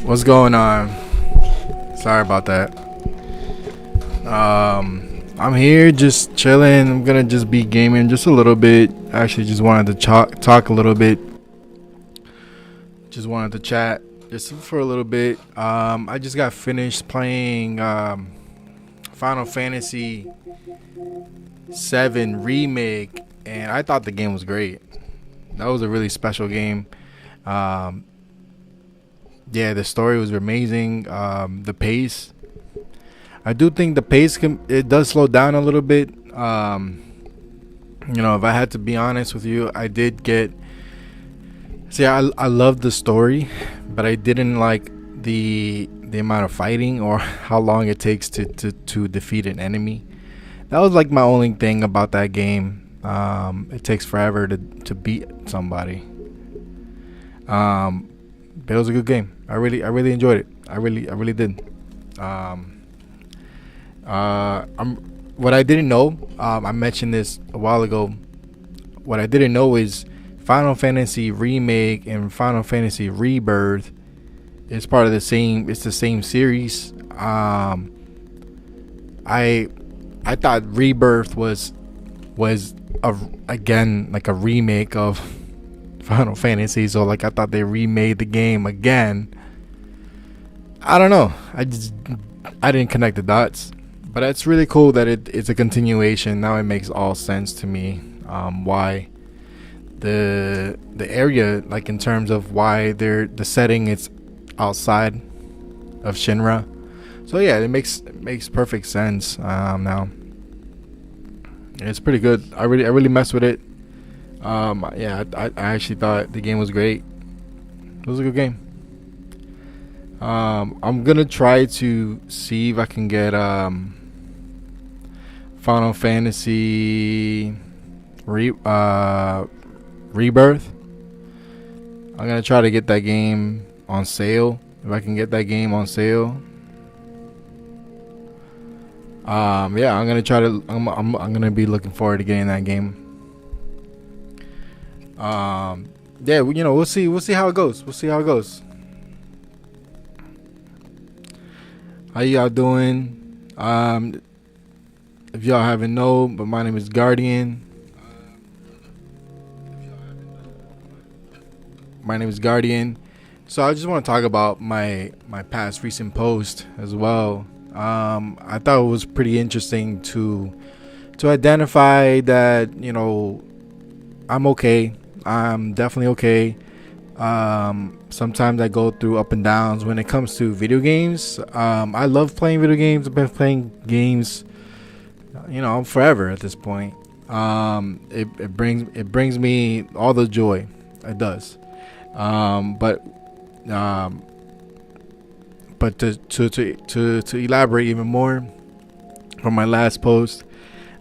What's going on? Sorry about that. I'm here just chilling. I'm gonna just be gaming just a little bit. Actually, just wanted to talk a little bit. Just wanted to chat just for a little bit. I just got finished playing Final Fantasy 7 Remake, and I thought the game was great. That was a really special game. Um, yeah, the story was amazing. The pace, I do think the pace it does slow down a little bit. If I had to be honest with you, I did get. See, I loved the story, but I didn't like the amount of fighting or how long it takes to defeat an enemy. That was like my only thing about that game. It takes forever to beat somebody. But it was a good game. I really enjoyed it. I really did. I'm what I didn't know. I mentioned this a while ago. What I didn't know is Final Fantasy Remake and Final Fantasy Rebirth is part of the same. It's the same series. I thought Rebirth was again like a remake of Final Fantasy. So like I thought they remade the game again. I don't know. I didn't connect the dots. But it's really cool that it's a continuation. Now it makes all sense to me. Why the area, like in terms of why the setting, it's outside of Shinra. So yeah, it makes perfect sense now. It's pretty good. I really messed with it. I actually thought the game was great. It was a good game. I'm gonna try to see if I can get Final Fantasy Rebirth. I'm gonna try to get that game on sale. If I can get that game on sale, I'm gonna try to. I'm gonna be looking forward to getting that game. We'll see. We'll see how it goes. How y'all doing? If y'all haven't known, but my name is Guardian. So I just want to talk about my past recent post as well. I thought it was pretty interesting to identify that I'm okay. I'm definitely okay. Sometimes I go through up and downs when it comes to video games. I love playing video games. I've been playing games, forever at this point. It brings me all the joy. It does. But to elaborate even more from my last post,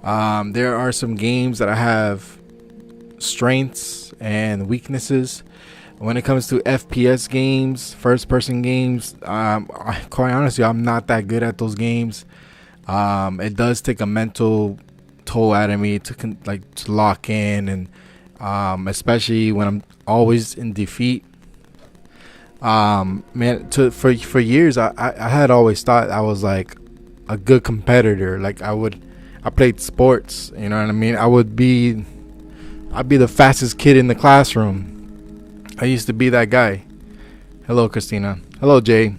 there are some games that I have strengths and weaknesses. When it comes to FPS games, first-person games, quite honestly, I'm not that good at those games. It does take a mental toll out of me to lock in, and especially when I'm always in defeat. For years, I had always thought I was like a good competitor. Like I played sports. You know what I mean? I'd be the fastest kid in the classroom. I used to be that guy. Hello, Christina. Hello, Jay.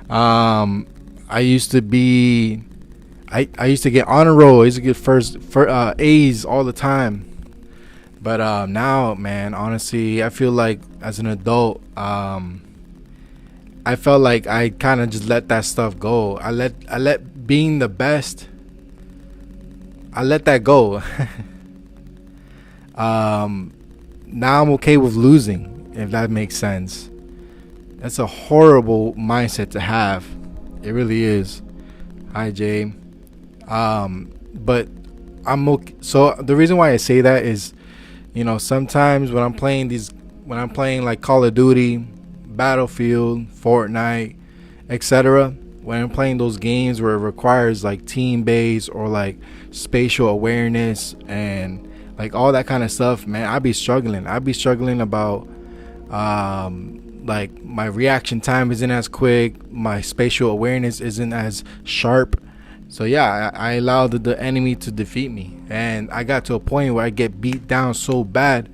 I used to get honor roll. I used to get first A's all the time. But now, man, honestly, I feel like as an adult, I felt like I kind of just let that stuff go. I let being the best. I let that go. Now I'm okay with losing. If that makes sense. That's a horrible mindset to have. It really is. Hi, Jay. But I'm okay. So the reason why I say that is, sometimes when I'm playing like Call of Duty, Battlefield, Fortnite, etc., when I'm playing those games where it requires like team based or like spatial awareness and like all that kind of stuff, man, I'd be struggling about like my reaction time isn't as quick, my spatial awareness isn't as sharp. So yeah, I allowed the enemy to defeat me, and I got to a point where I get beat down so bad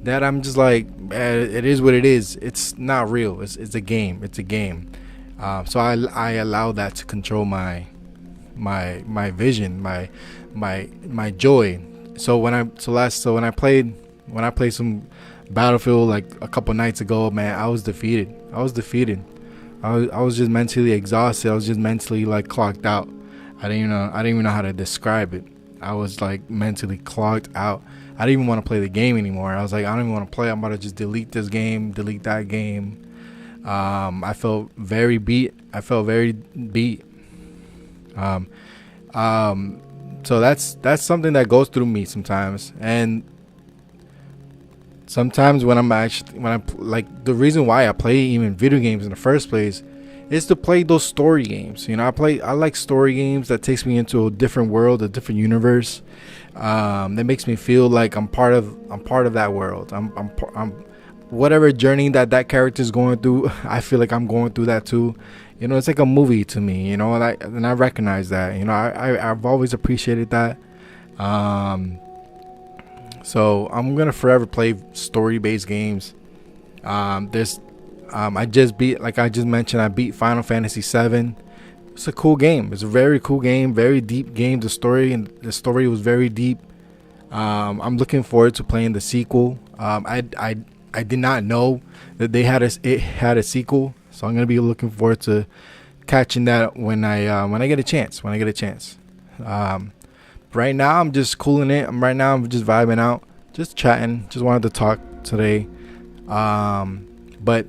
that I'm just like, it is what it is. It's not real. It's a game. It's a game. So I allow that to control my vision, my joy. So when I played some Battlefield like a couple nights ago, man, I was defeated. I was just mentally exhausted. I was just mentally like clocked out. I didn't even know how to describe it. I was like mentally clocked out. I didn't even want to play the game anymore. I was like, I don't even want to play. I'm about to just delete this game, delete that game. I felt very beat. So that's something that goes through me sometimes. And sometimes when like, the reason why I play even video games in the first place is to play those story games. You know, I like story games that takes me into a different world, a different universe. That makes me feel like I'm part of that world. I'm whatever journey that character is going through. I feel like I'm going through that too. You know, it's like a movie to me. You know, and I recognize that. You know, I've always appreciated that. So I'm gonna forever play story-based games. I just beat, like I just mentioned, I beat Final Fantasy VII. It's a cool game. It's a very cool game, very deep game. The story was very deep. I'm looking forward to playing the sequel. I did not know that it had a sequel, so I'm gonna be looking forward to catching that when I get a chance. Right now I'm just cooling it. I'm just vibing out, just chatting. Just wanted to talk today. But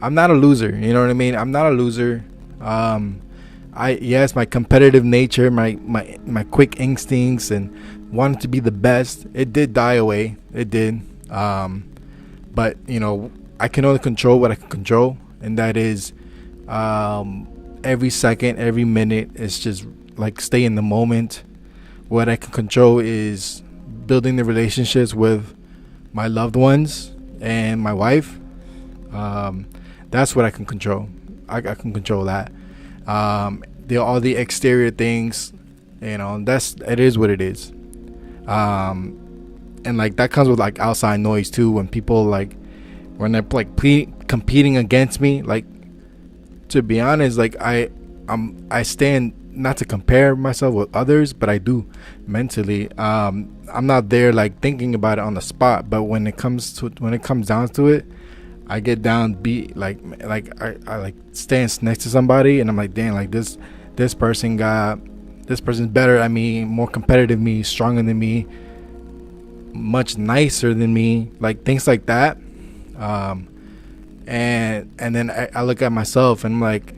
I'm not a loser. You know what I mean? I'm not a loser. Yes, my competitive nature, my quick instincts and wanting to be the best, it did die away. It did. But you know, I can only control what I can control, and that is every second, every minute. It's just like stay in the moment. What I can control is building the relationships with my loved ones and my wife. That's what I can control. I can control that. All the exterior things, you know, it is what it is. And like that comes with like outside noise too. When people when they're like competing against me, like, to be honest, like I stand not to compare myself with others, but I do mentally. I'm not there like thinking about it on the spot, but when it comes down to it, I get down beat, I like stand next to somebody and I'm like, dang, like this person's better at me, more competitive than me, stronger than me, much nicer than me, like things like that. And then I look at myself and I'm like,